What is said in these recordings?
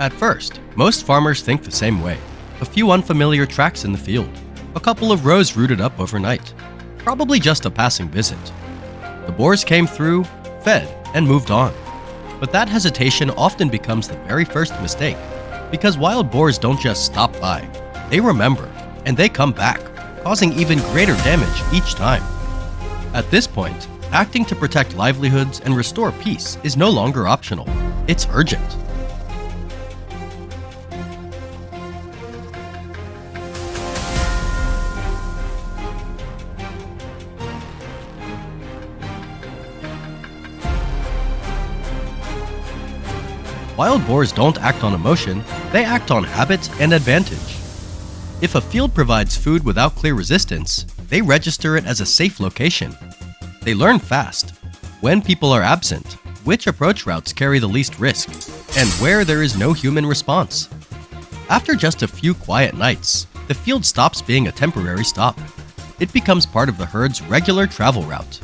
At first, most farmers think the same way. A few unfamiliar tracks in the field, a couple of rows rooted up overnight, probably just a passing visit. The boars came through, fed, and moved on. But that hesitation often becomes the very first mistake, because wild boars don't just stop by. They remember, and they come back, causing even greater damage each time. At this point, acting to protect livelihoods and restore peace is no longer optional. It's urgent. Wild boars don't act on emotion, they act on habit and advantage. If a field provides food without clear resistance, they register it as a safe location. They learn fast when people are absent, which approach routes carry the least risk, and where there is no human response. After just a few quiet nights, the field stops being a temporary stop. It becomes part of the herd's regular travel route.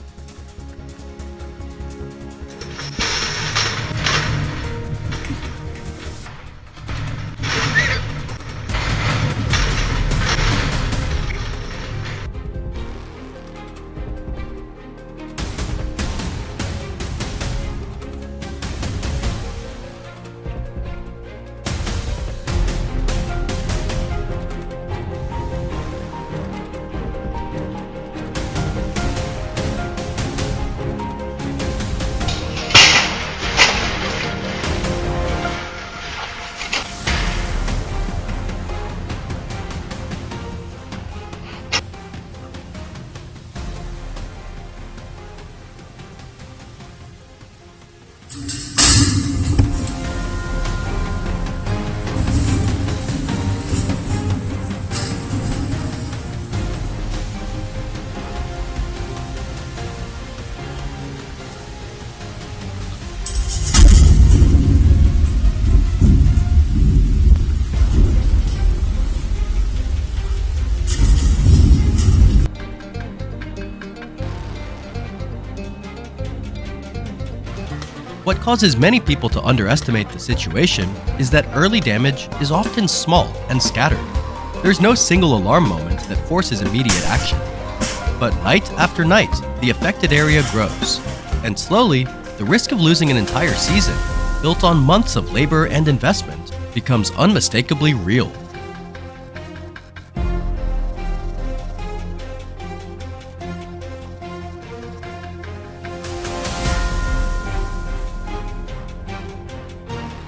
What causes many people to underestimate the situation is that early damage is often small and scattered. There's no single alarm moment that forces immediate action. But night after night, the affected area grows, and slowly, the risk of losing an entire season, built on months of labor and investment, becomes unmistakably real.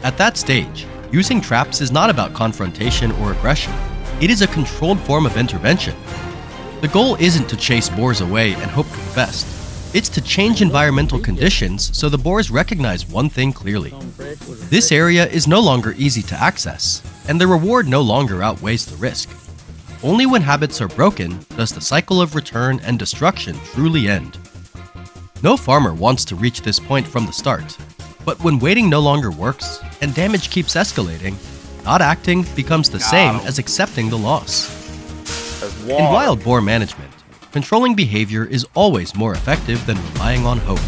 At that stage, using traps is not about confrontation or aggression. It is a controlled form of intervention. The goal isn't to chase boars away and hope for the best. It's to change environmental conditions so the boars recognize one thing clearly. This area is no longer easy to access, and the reward no longer outweighs the risk. Only when habits are broken does the cycle of return and destruction truly end. No farmer wants to reach this point from the start. But when waiting no longer works and damage keeps escalating, not acting becomes the same as accepting the loss. In wild boar management, controlling behavior is always more effective than relying on hope.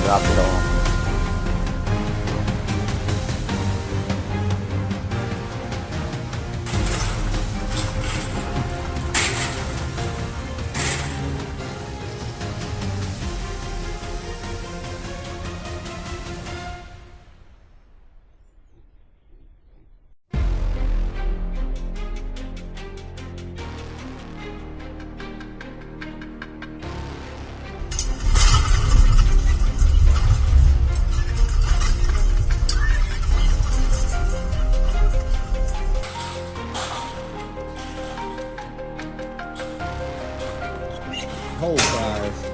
Drop it all. bowl size.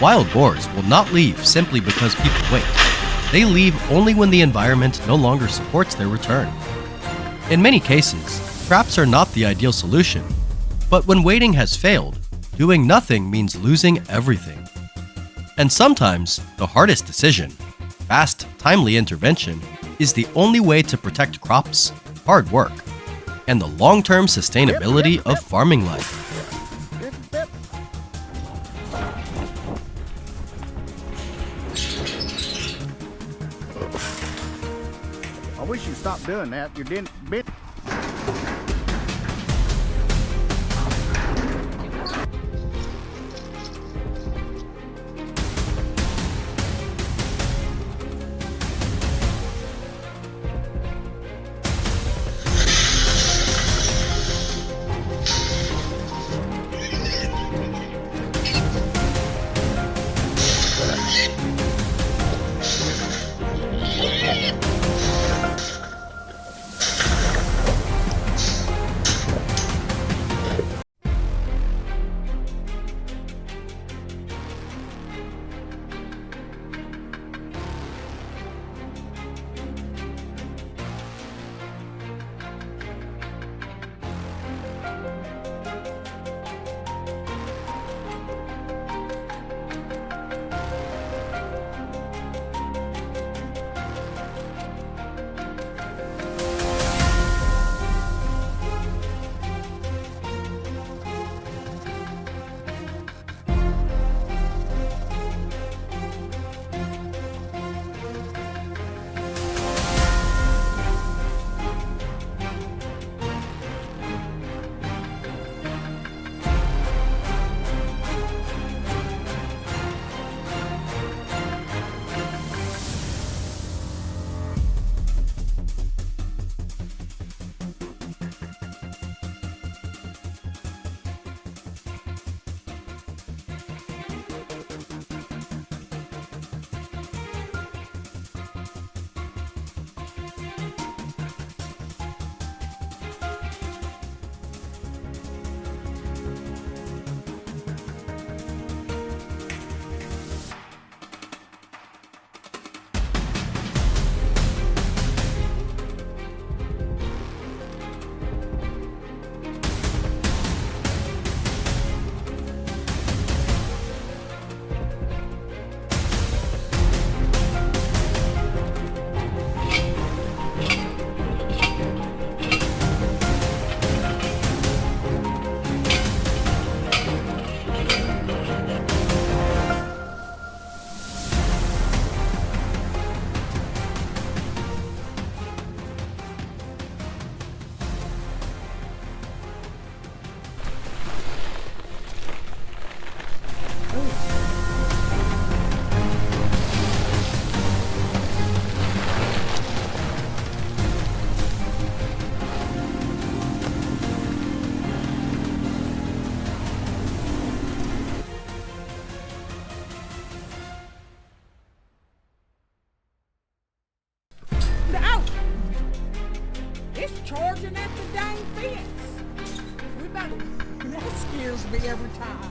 Wild boars will not leave simply because people wait. They leave only when the environment no longer supports their return. In many cases, traps are not the ideal solution, but when waiting has failed, doing nothing means losing everything. And sometimes, the hardest decision, fast, timely intervention, is the only way to protect crops, hard work, and the long-term sustainability of farming life. I wish you'd stop doing that. You're doing bit. Charging at the dang fence. That scares me every time.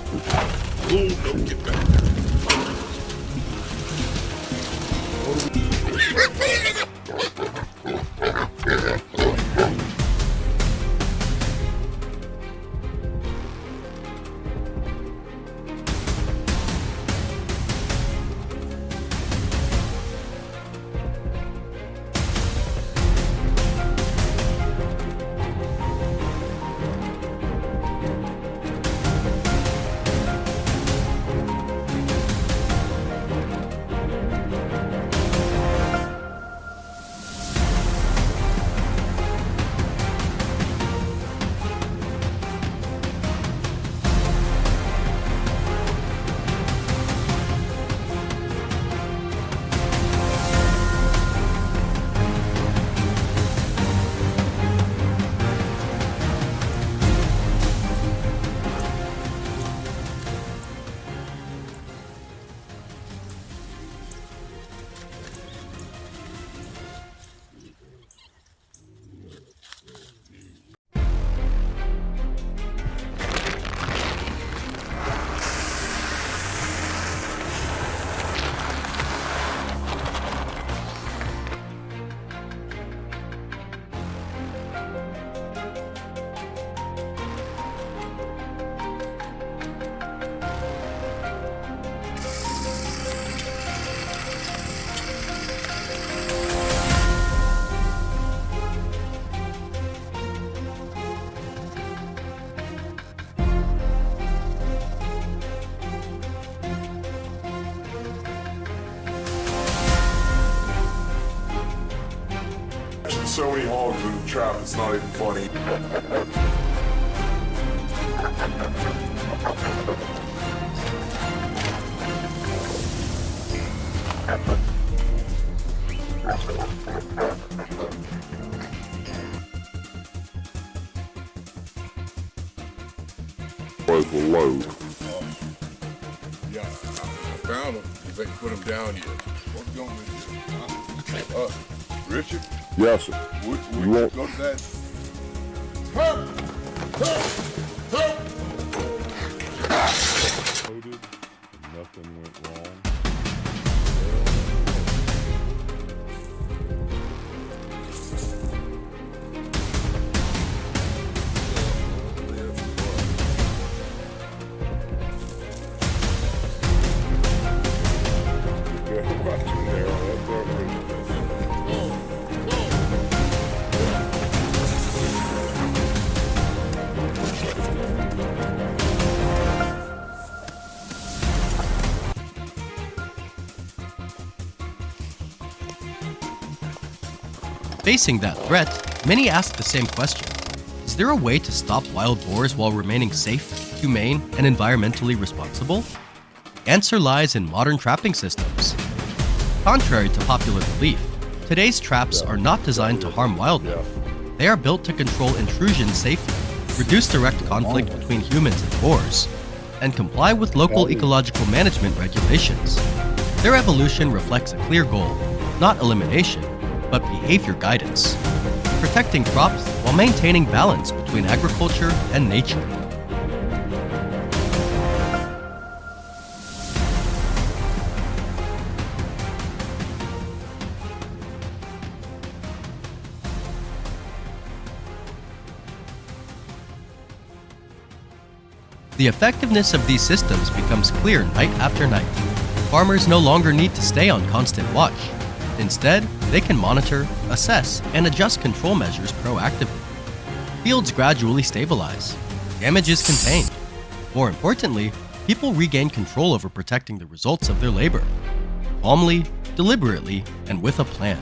Oh, no, get back there. So many hogs in the trap, it's not even funny. Was low. Yeah, I found them because they put them down here. What's going on here? Richard? Yes, sir. Would You want- go to that? Help! Help! Help! Loaded, nothing went wrong. Yeah, watching there, that's our Facing that threat, many ask the same question. Is there a way to stop wild boars while remaining safe, humane, and environmentally responsible? The answer lies in modern trapping systems. Contrary to popular belief, today's traps are not designed to harm wildlife. They are built to control intrusion safely, reduce direct conflict between humans and boars, and comply with local ecological management regulations. Their evolution reflects a clear goal, not elimination, but behavior guidance, protecting crops while maintaining balance between agriculture and nature. The effectiveness of these systems becomes clear night after night. Farmers no longer need to stay on constant watch. Instead, they can monitor, assess, and adjust control measures proactively. Fields gradually stabilize. Damage is contained. More importantly, people regain control over protecting the results of their labor. Calmly, deliberately, and with a plan.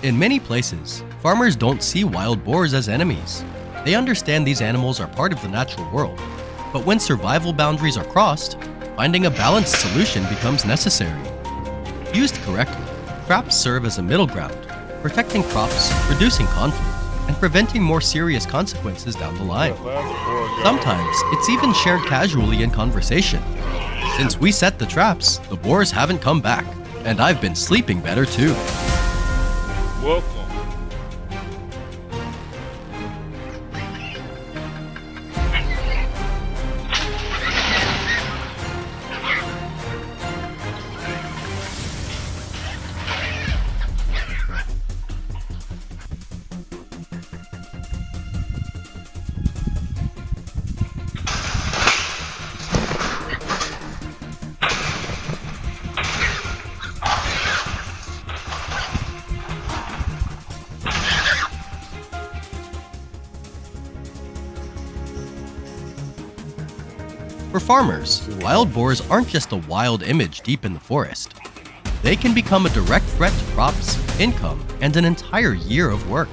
In many places, farmers don't see wild boars as enemies. They understand these animals are part of the natural world. But when survival boundaries are crossed, finding a balanced solution becomes necessary. Used correctly, traps serve as a middle ground, protecting crops, reducing conflict, and preventing more serious consequences down the line. Sometimes, it's even shared casually in conversation. Since we set the traps, the boars haven't come back, and I've been sleeping better too. Welcome. For farmers, wild boars aren't just a wild image deep in the forest. They can become a direct threat to crops, income, and an entire year of work.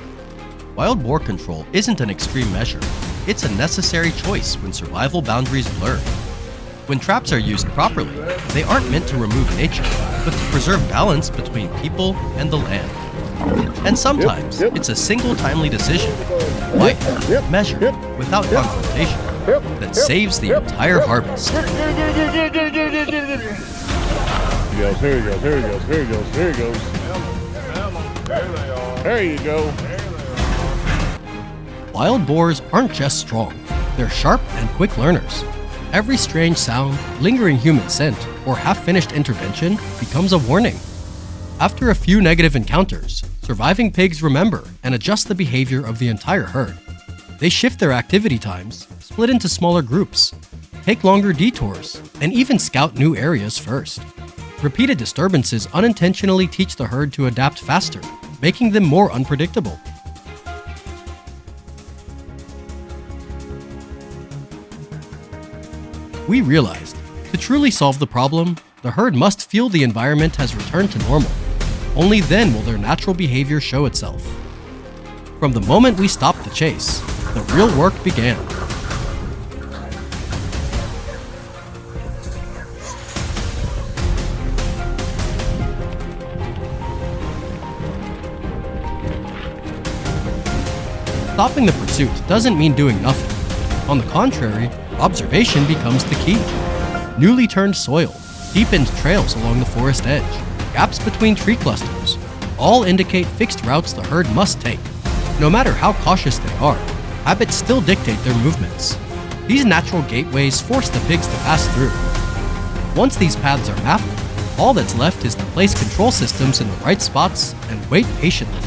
Wild boar control isn't an extreme measure. It's a necessary choice when survival boundaries blur. When traps are used properly, they aren't meant to remove nature, but to preserve balance between people and the land. And sometimes, it's a single timely decision, quiet, measured, without confrontation, that saves the entire harvest. Here he goes, here he goes, here he goes, here he goes, here he goes. There they are. There you go. Wild boars aren't just strong, they're sharp and quick learners. Every strange sound, lingering human scent, or half-finished intervention becomes a warning. After a few negative encounters, surviving pigs remember and adjust the behavior of the entire herd. They shift their activity times, split into smaller groups, take longer detours, and even scout new areas first. Repeated disturbances unintentionally teach the herd to adapt faster, making them more unpredictable. We realized, to truly solve the problem, the herd must feel the environment has returned to normal. Only then will their natural behavior show itself. From the moment we stopped the chase, the real work began. Stopping the pursuit doesn't mean doing nothing. On the contrary, observation becomes the key. Newly turned soil, deepened trails along the forest edge, gaps between tree clusters, all indicate fixed routes the herd must take. No matter how cautious they are, habits still dictate their movements. These natural gateways force the pigs to pass through. Once these paths are mapped, all that's left is to place control systems in the right spots and wait patiently.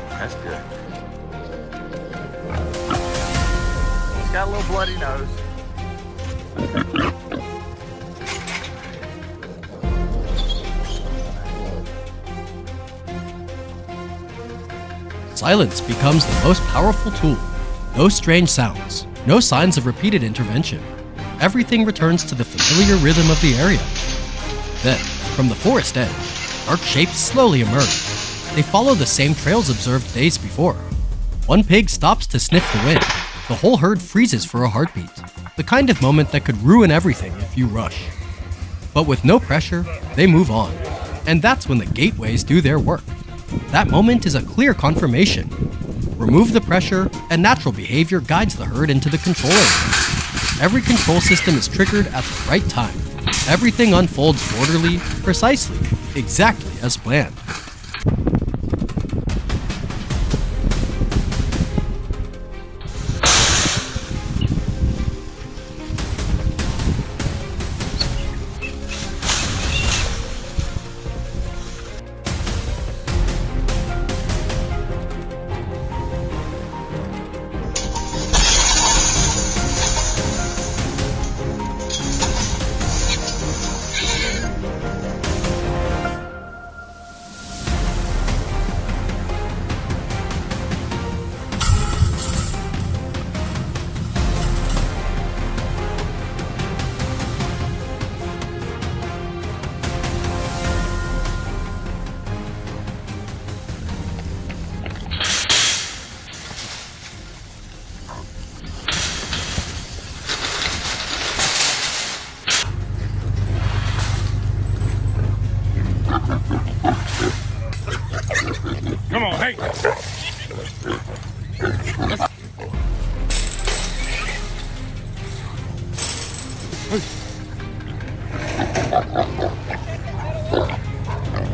That's good. He's got a little bloody nose. Silence becomes the most powerful tool. No strange sounds, no signs of repeated intervention. Everything returns to the familiar rhythm of the area. Then, from the forest edge, dark shapes slowly emerge. They follow the same trails observed days before. One pig stops to sniff the wind. The whole herd freezes for a heartbeat, the kind of moment that could ruin everything if you rush. But with no pressure, they move on. And that's when the gateways do their work. That moment is a clear confirmation. Remove the pressure, and natural behavior guides the herd into the control area. Every control system is triggered at the right time. Everything unfolds orderly, precisely, exactly as planned.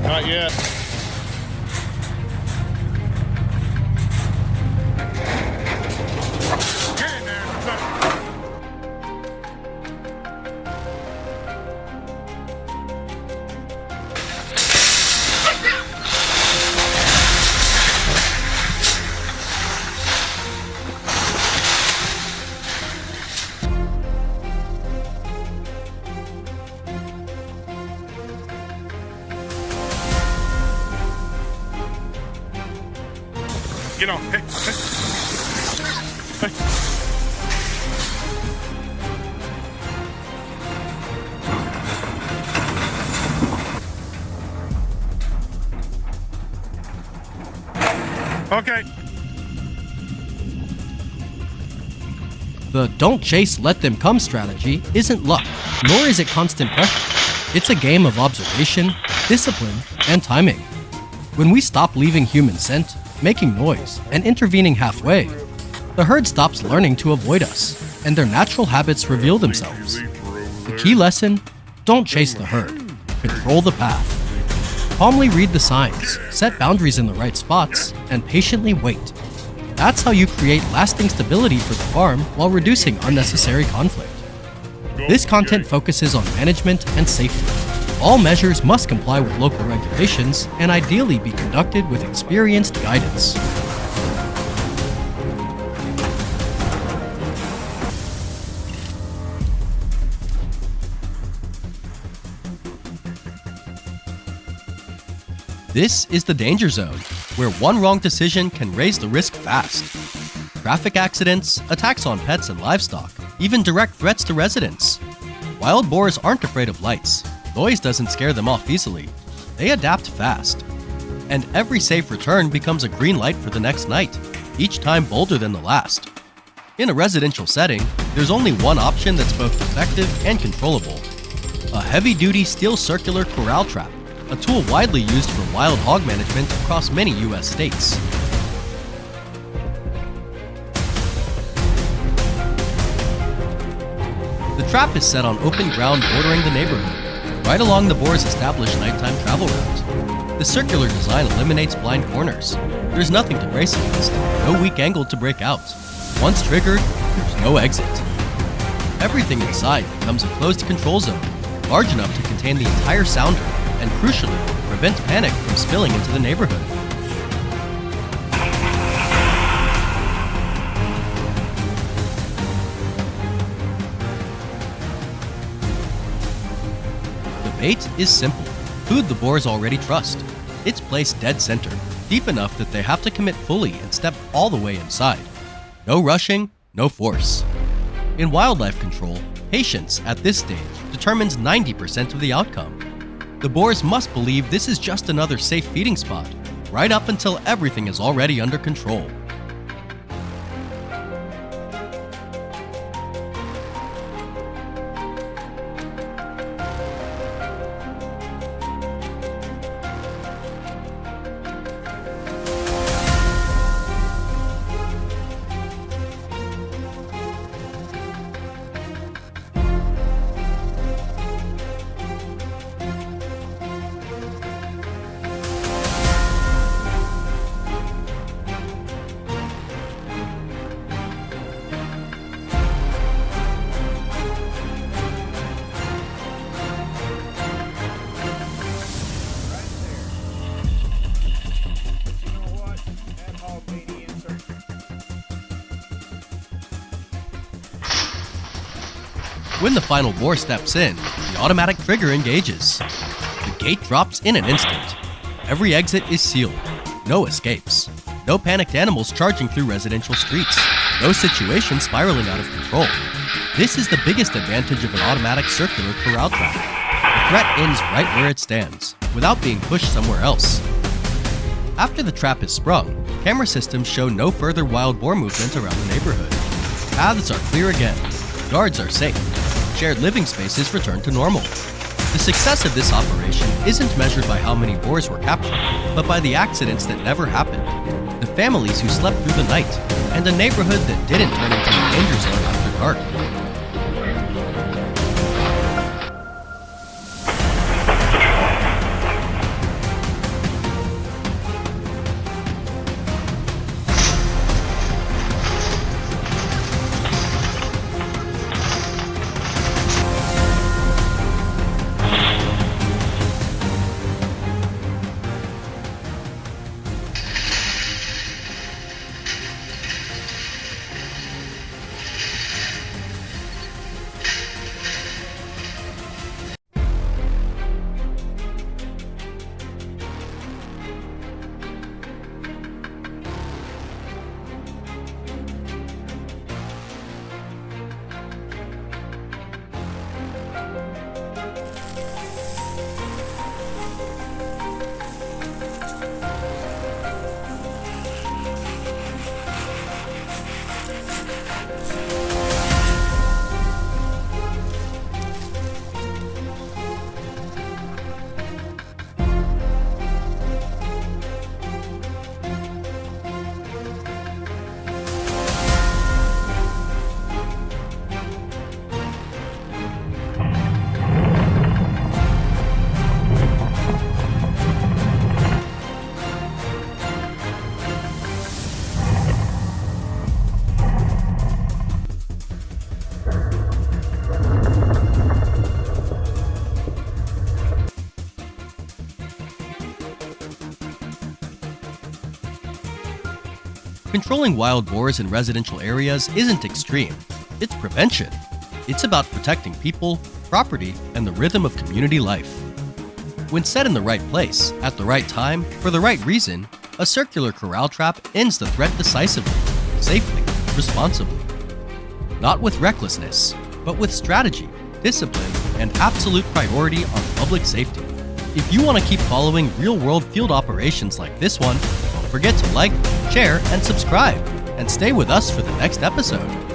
Not yet. Get in there. Get on. Hey, hey. Hey. Okay. The don't chase, let them come strategy isn't luck, nor is it constant pressure. It's a game of observation, discipline, and timing. When we stop leaving human scent, making noise, and intervening halfway, the herd stops learning to avoid us, and their natural habits reveal themselves. The key lesson: don't chase the herd, control the path. Calmly read the signs, set boundaries in the right spots, and patiently wait. That's how you create lasting stability for the farm while reducing unnecessary conflict. This content focuses on management and safety. All measures must comply with local regulations and ideally be conducted with experienced guidance. This is the danger zone, where one wrong decision can raise the risk fast. Traffic accidents, attacks on pets and livestock, even direct threats to residents. Wild boars aren't afraid of lights. Noise doesn't scare them off easily. They adapt fast. And every safe return becomes a green light for the next night, each time bolder than the last. In a residential setting, there's only one option that's both effective and controllable: a heavy-duty steel circular corral trap, a tool widely used for wild hog management across many US states. The trap is set on open ground bordering the neighborhood, right along the boar's established nighttime travel route. The circular design eliminates blind corners. There's nothing to brace against, no weak angle to break out. Once triggered, there's no exit. Everything inside becomes a closed control zone, large enough to contain the entire sounder, and crucially, prevent panic from spilling into the neighborhood. The bait is simple: food the boars already trust. It's placed dead center, deep enough that they have to commit fully and step all the way inside. No rushing, no force. In wildlife control, patience at this stage determines 90% of the outcome. The boars must believe this is just another safe feeding spot, right up until everything is already under control. When the final boar steps in, the automatic trigger engages. The gate drops in an instant. Every exit is sealed. No escapes. No panicked animals charging through residential streets. No situation spiraling out of control. This is the biggest advantage of an automatic circular corral trap. The threat ends right where it stands, without being pushed somewhere else. After the trap is sprung, camera systems show no further wild boar movement around the neighborhood. Paths are clear again. Guards are safe. Shared living spaces return to normal. The success of this operation isn't measured by how many boars were captured, but by the accidents that never happened, the families who slept through the night, and a neighborhood that didn't turn into a danger zone after dark. Controlling wild boars in residential areas isn't extreme, it's prevention. It's about protecting people, property, and the rhythm of community life. When set in the right place, at the right time, for the right reason, a circular corral trap ends the threat decisively, safely, responsibly. Not with recklessness, but with strategy, discipline, and absolute priority on public safety. If you want to keep following real-world field operations like this one, don't forget to like, share, and subscribe, and stay with us for the next episode.